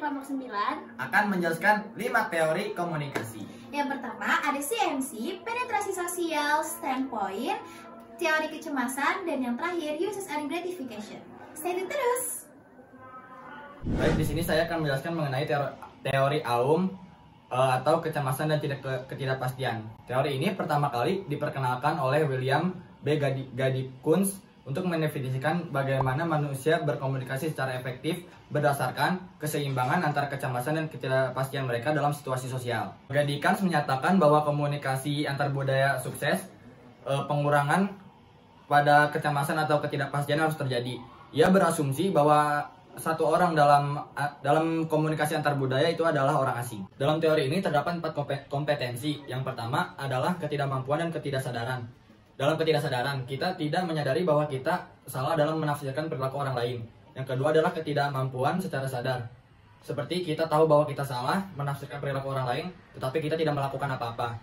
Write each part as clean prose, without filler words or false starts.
kelompok 9 akan menjelaskan 5 teori komunikasi. Yang pertama ada CMC, penetrasi sosial, standpoint, teori kecemasan, dan yang terakhir uses and gratification. Stay tune terus. Baik, di sini saya akan menjelaskan mengenai teori Aum atau kecemasan dan ketidakpastian. Teori ini pertama kali diperkenalkan oleh William B. Gadikins untuk mendefinisikan bagaimana manusia berkomunikasi secara efektif berdasarkan keseimbangan antara kecemasan dan ketidakpastian mereka dalam situasi sosial. Gadikins menyatakan bahwa komunikasi antar budaya sukses, pengurangan pada kecemasan atau ketidakpastian harus terjadi. Ia berasumsi bahwa satu orang dalam komunikasi antar budaya itu adalah orang asing. Dalam teori ini terdapat 4 kompetensi. Yang pertama adalah ketidakmampuan dan ketidaksadaran. Dalam ketidaksadaran, kita tidak menyadari bahwa kita salah dalam menafsirkan perilaku orang lain. Yang kedua adalah ketidakmampuan secara sadar. Seperti kita tahu bahwa kita salah menafsirkan perilaku orang lain, tetapi kita tidak melakukan apa-apa.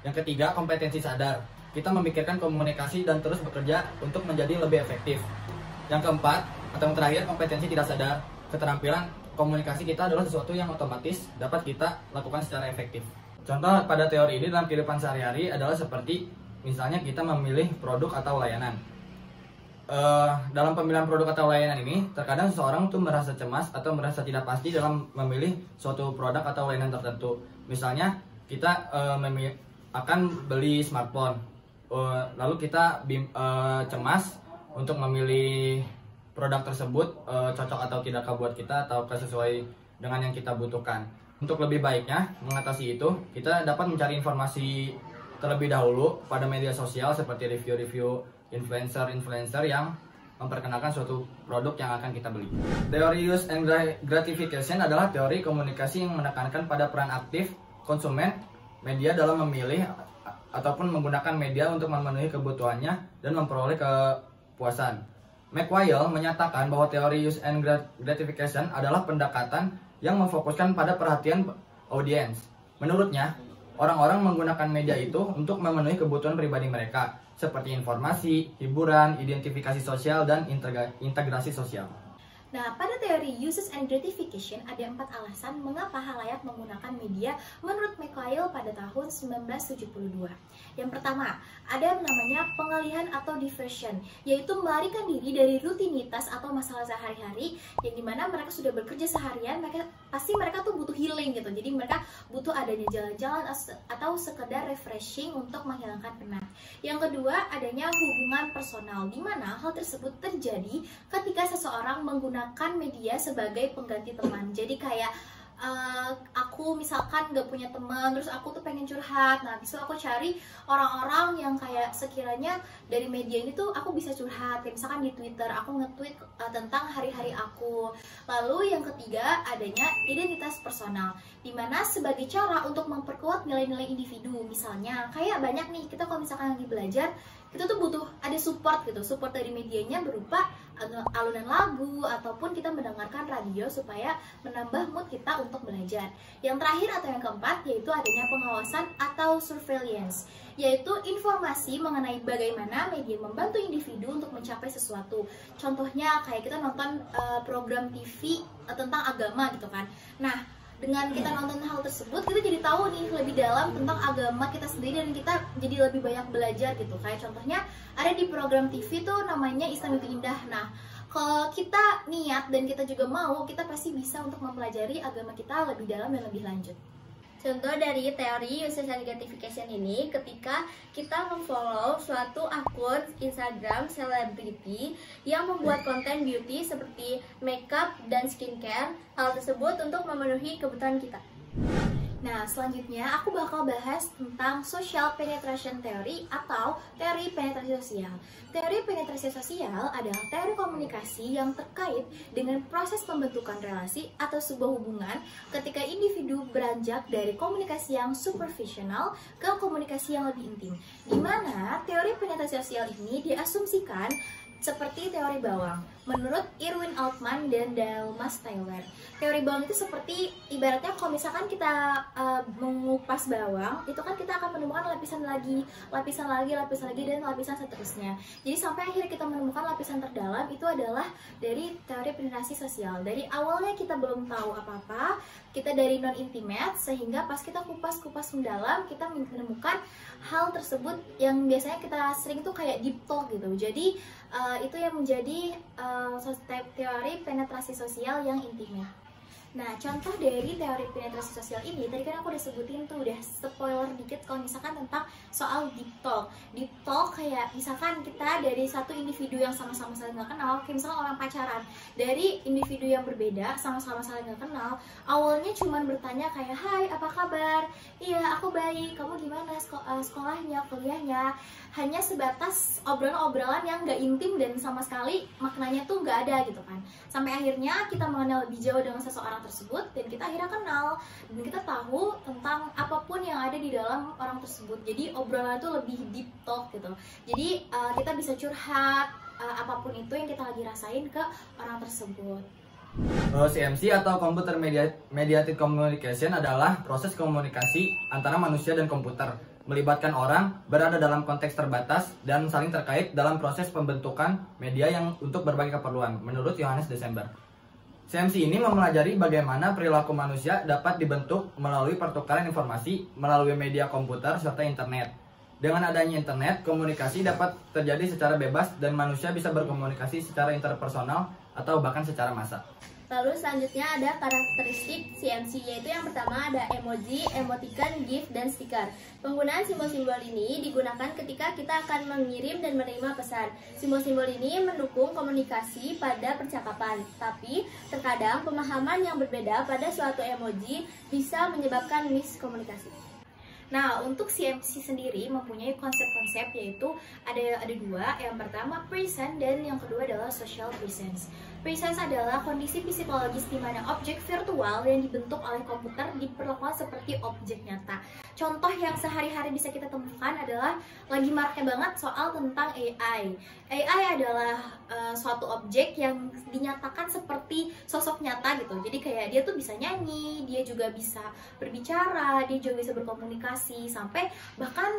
Yang ketiga, kompetensi sadar. Kita memikirkan komunikasi dan terus bekerja untuk menjadi lebih efektif. Yang keempat, atau yang terakhir, kompetensi tidak sadar. Keterampilan komunikasi kita adalah sesuatu yang otomatis dapat kita lakukan secara efektif. Contoh pada teori ini dalam kehidupan sehari-hari adalah seperti misalnya kita memilih produk atau layanan. Dalam pemilihan produk atau layanan ini, terkadang seseorang tuh merasa cemas atau merasa tidak pasti dalam memilih suatu produk atau layanan tertentu. Misalnya kita akan beli smartphone, lalu kita cemas untuk memilih produk tersebut cocok atau tidak buat kita atau sesuai dengan yang kita butuhkan. Untuk lebih baiknya mengatasi itu, kita dapat mencari informasi terlebih dahulu pada media sosial seperti review-review influencer yang memperkenalkan suatu produk yang akan kita beli. Teori use and gratification adalah teori komunikasi yang menekankan pada peran aktif konsumen media dalam memilih ataupun menggunakan media untuk memenuhi kebutuhannya dan memperoleh kepuasan. McWhale menyatakan bahwa teori use and gratification adalah pendekatan yang memfokuskan pada perhatian audiens. Menurutnya, orang-orang menggunakan media itu untuk memenuhi kebutuhan pribadi mereka, seperti informasi, hiburan, identifikasi sosial, dan integrasi sosial. Nah, pada teori uses and gratification ada 4 alasan mengapa halayak menggunakan media menurut McWhale pada tahun 1972. Yang pertama, ada namanya pengalihan atau diversion, yaitu melarikan diri dari rutinitas atau masalah sehari-hari yang dimana mereka sudah bekerja seharian, mereka tuh butuh healing gitu. Jadi mereka butuh adanya jalan-jalan atau sekedar refreshing untuk menghilangkan penat. Yang kedua, adanya hubungan personal, di mana hal tersebut terjadi ketika seseorang menggunakan media sebagai pengganti teman. Jadi kayak aku misalkan gak punya teman, terus aku tuh pengen curhat. Nah, bisa aku cari orang-orang yang kayak sekiranya dari media ini tuh aku bisa curhat. Kayak misalkan di Twitter, aku nge-tweet tentang hari-hari aku. Lalu yang ketiga, adanya identitas personal, dimana sebagai cara untuk memperkuat nilai-nilai individu. Misalnya, kayak banyak nih, kita kalau misalkan lagi belajar, kita tuh butuh ada support gitu. Support dari medianya berupa alunan lagu ataupun kita mendengarkan radio supaya menambah mood kita untuk belajar. Yang terakhir atau yang keempat yaitu adanya pengawasan atau surveillance, yaitu informasi mengenai bagaimana media membantu individu untuk mencapai sesuatu. Contohnya kayak kita nonton program TV tentang agama gitu kan. Nah, dengan kita nonton hal tersebut, kita jadi tahu nih lebih dalam tentang agama kita sendiri dan kita jadi lebih banyak belajar gitu. Kayak contohnya ada di program TV tuh namanya Islam itu Indah. Nah, kalau kita niat dan kita juga mau, kita pasti bisa untuk mempelajari agama kita lebih dalam dan lebih lanjut. Contoh dari teori uses and gratification ini, ketika kita memfollow suatu akun Instagram selebriti yang membuat konten beauty seperti makeup dan skincare, hal tersebut untuk memenuhi kebutuhan kita. Nah, selanjutnya aku bakal bahas tentang social penetration theory atau teori penetrasi sosial. Teori penetrasi sosial adalah teori komunikasi yang terkait dengan proses pembentukan relasi atau sebuah hubungan ketika individu beranjak dari komunikasi yang superficial ke komunikasi yang lebih intim. Di mana teori penetrasi sosial ini diasumsikan seperti teori bawang. Menurut Irwin Altman dan Dalmas Taylor, teori bawang itu seperti ibaratnya kalau misalkan kita mengupas bawang, itu kan kita akan menemukan lapisan lagi, dan lapisan seterusnya. Jadi sampai akhirnya kita menemukan lapisan terdalam itu adalah dari teori penetrasi sosial. Dari awalnya kita belum tahu apa-apa, kita dari non-intimate, sehingga pas kita kupas mendalam, kita menemukan hal tersebut yang biasanya kita sering tuh kayak deep talk gitu. Jadi itu yang menjadi teori penetrasi sosial yang intimate. Nah, contoh dari teori penetrasi sosial ini, tadi kan aku udah sebutin tuh, udah spoiler dikit kalau misalkan tentang soal deep talk. Deep talk kayak misalkan kita dari satu individu yang sama-sama saling gak kenal, kayak misalkan orang pacaran, dari individu yang berbeda, sama-sama saling gak kenal, awalnya cuman bertanya kayak, hai, apa kabar? Iya, aku baik, kamu gimana sekolahnya, kuliahnya? Hanya sebatas obrolan-obrolan yang gak intim dan sama sekali maknanya tuh gak ada gitu kan. Sampai akhirnya kita mengenal lebih jauh dengan seseorang tersebut dan kita akhirnya kenal dan kita tahu tentang apapun yang ada di dalam orang tersebut. Jadi obrolan itu lebih deep talk gitu. Jadi kita bisa curhat apapun itu yang kita lagi rasain ke orang tersebut. CMC atau Computer Mediated Communication adalah proses komunikasi antara manusia dan komputer, melibatkan orang berada dalam konteks terbatas dan saling terkait dalam proses pembentukan media yang untuk berbagai keperluan, menurut Yohanes Desember. CMC ini mempelajari bagaimana perilaku manusia dapat dibentuk melalui pertukaran informasi melalui media komputer serta internet. Dengan adanya internet, komunikasi dapat terjadi secara bebas dan manusia bisa berkomunikasi secara interpersonal atau bahkan secara massal. Lalu selanjutnya ada karakteristik CMC, yaitu yang pertama ada emoji, emoticon, GIF, dan stiker. Penggunaan simbol-simbol ini digunakan ketika kita akan mengirim dan menerima pesan. Simbol-simbol ini mendukung komunikasi pada percakapan, tapi terkadang pemahaman yang berbeda pada suatu emoji bisa menyebabkan miskomunikasi. Nah, untuk CMC sendiri mempunyai konsep-konsep, yaitu ada dua. Yang pertama present dan yang kedua adalah social presence. Presence adalah kondisi psikologis di mana objek virtual yang dibentuk oleh komputer diperlakukan seperti objek nyata. Contoh yang sehari-hari bisa kita temukan adalah lagi maraknya banget soal tentang AI. AI adalah suatu objek yang dinyatakan seperti sosok nyata gitu. Jadi kayak dia tuh bisa nyanyi, dia juga bisa berbicara, dia juga bisa berkomunikasi. Sampai bahkan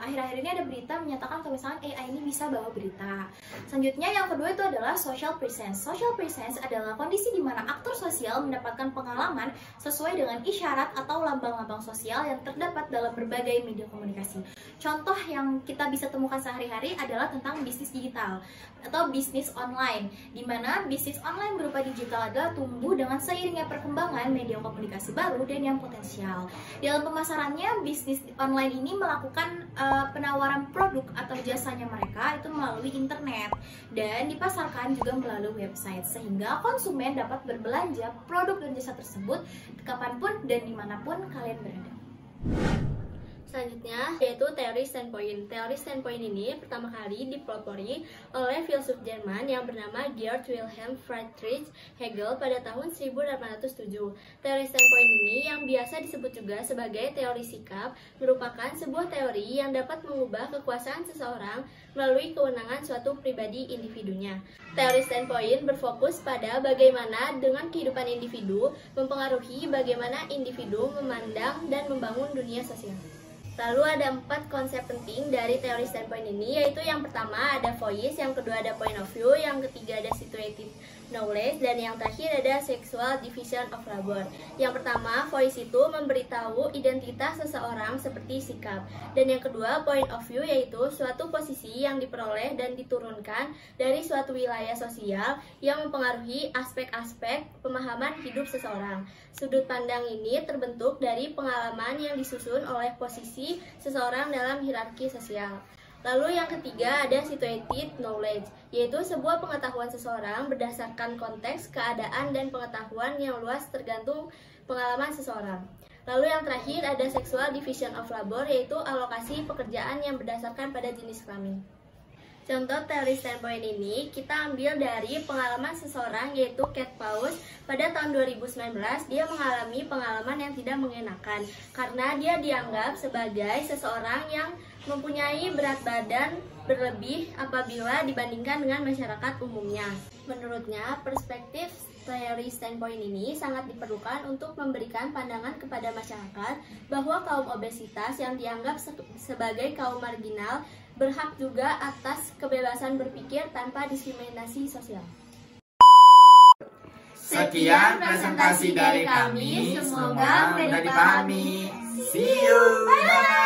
akhir-akhir ini ada berita menyatakan kalau misalnya AI ini bisa bawa berita. Selanjutnya yang kedua itu adalah social presence. Social presence adalah kondisi di mana aktor sosial mendapatkan pengalaman sesuai dengan isyarat atau lambang-lambang sosial yang terdapat dalam berbagai media komunikasi. Contoh yang kita bisa temukan sehari-hari adalah tentang bisnis digital atau bisnis online, di mana bisnis online berupa digital adalah tumbuh dengan seiringnya perkembangan media komunikasi baru dan yang potensial. Dalam pemasarannya, bisnis online ini melakukan penawaran produk atau jasanya mereka itu melalui internet dan dipasarkan juga melalui website, sehingga konsumen dapat berbelanja produk dan jasa tersebut kapanpun dan dimanapun kalian berada. Selanjutnya yaitu teori standpoint. Teori standpoint ini pertama kali dipelopori oleh filsuf Jerman yang bernama Georg Wilhelm Friedrich Hegel pada tahun 1807. Teori standpoint ini yang biasa disebut juga sebagai teori sikap merupakan sebuah teori yang dapat mengubah kekuasaan seseorang melalui kewenangan suatu pribadi individunya. Teori standpoint berfokus pada bagaimana dengan kehidupan individu mempengaruhi bagaimana individu memandang dan membangun dunia sosial. Lalu ada 4 konsep penting dari teori standpoint ini, yaitu yang pertama ada voice, yang kedua ada point of view, yang ketiga ada situated knowledge, dan yang terakhir ada sexual division of labor. Yang pertama, voice itu memberitahu identitas seseorang seperti sikap, dan yang kedua point of view yaitu suatu posisi yang diperoleh dan diturunkan dari suatu wilayah sosial yang mempengaruhi aspek-aspek pemahaman hidup seseorang. Sudut pandang ini terbentuk dari pengalaman yang disusun oleh posisi seseorang dalam hierarki sosial. Lalu yang ketiga ada situated knowledge, yaitu sebuah pengetahuan seseorang berdasarkan konteks, keadaan, dan pengetahuan yang luas tergantung pengalaman seseorang. Lalu yang terakhir ada sexual division of labor, yaitu alokasi pekerjaan yang berdasarkan pada jenis kelamin. Contoh teori standpoint ini kita ambil dari pengalaman seseorang, yaitu Cat Paus. Pada tahun 2019 dia mengalami pengalaman yang tidak mengenakan karena dia dianggap sebagai seseorang yang mempunyai berat badan berlebih apabila dibandingkan dengan masyarakat umumnya. Menurutnya, perspektif teori standpoint ini sangat diperlukan untuk memberikan pandangan kepada masyarakat bahwa kaum obesitas yang dianggap sebagai kaum marginal berhak juga atas kebebasan berpikir tanpa diskriminasi sosial. Sekian presentasi dari kami, semoga mudah dipahami. See you. Bye.